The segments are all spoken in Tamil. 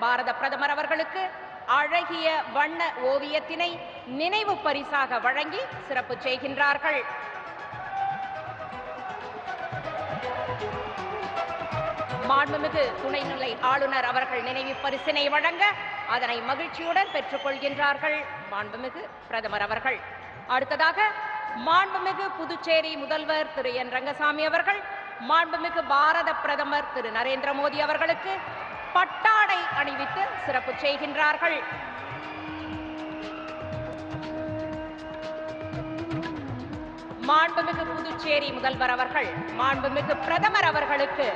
பாரத பிரதமர் அவர்களுக்கு அழகிய வண்ண ஓவியத்தினை நினைவு பரிசாக வழங்கி சிறப்பு செய்கின்றார்கள். மாண்புமிகு துணைநிலை ஆளுநர் அவர்கள் நினைவு பரிசினை வழங்க அதனை மகிழ்ச்சியுடன் பெற்றுக் கொள்கின்றார்கள் மாண்புமிகு பிரதமர் அவர்கள். அடுத்ததாக மாண்புமிகு புதுச்சேரி முதல்வர் திரு என் ரங்கசாமி அவர்கள் மாண்புமிகு பாரத பிரதமர் திரு நரேந்திர மோடி அவர்களுக்கு பட்டாடை அணிவித்து சிறப்பு செய்கின்றார்கள். மாண்புமிகு புதுச்சேரி முதல்வர் அவர்கள் மாண்புமிகு பிரதமர் அவர்களுக்கு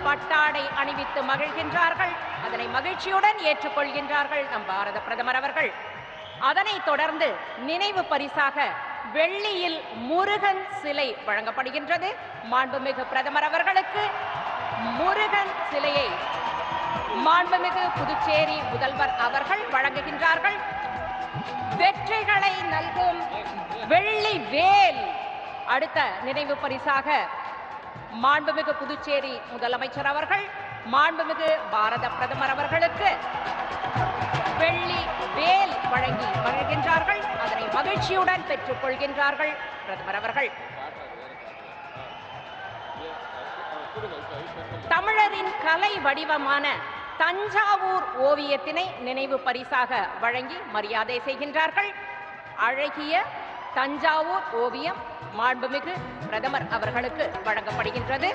பட்டாடை அணிவித்து மகிழ்கின்றார்கள். அதனை மகிழ்ச்சியுடன் ஏற்றுக்கொள்கின்றார்கள் நம் பாரத பிரதமர் அவர்கள். அதனைத் தொடர்ந்து நினைவு பரிசாக வெள்ளியில் முருகன் சிலை வழங்கப்படுகின்றது. மாண்புமிகு பிரதமர் அவர்களுக்கு முருகன் சிலையை மாண்புமிகு புதுச்சேரி முதல்வர் அவர்கள் வழங்குகின்றார்கள். வெற்றிகளை நல்கும் வெள்ளி வேல் அடுத்த நினைவு பரிசாக மாண்புமிகு புதுச்சேரி முதலமைச்சர் அவர்கள் மாண்புமிகு பாரத பிரதமர் அவர்களுக்கு வெள்ளி வேல் வழங்கி மகிழ்கின்றார்கள். அதனை மகிழ்ச்சியுடன் பெற்றுக் கொள்கின்றார்கள் பிரதமர் அவர்கள். தமிழரின் கலை வடிவமான தஞ்சாவூர் ஓவியத்தினை நினைவு பரிசாக வழங்கி மரியாதை செய்கின்றார்கள். அழகிய தஞ்சாவூர் ஓவியம் மாண்புமிகு பிரதமர் அவர்களுக்கு வழங்கப்படுகின்றது.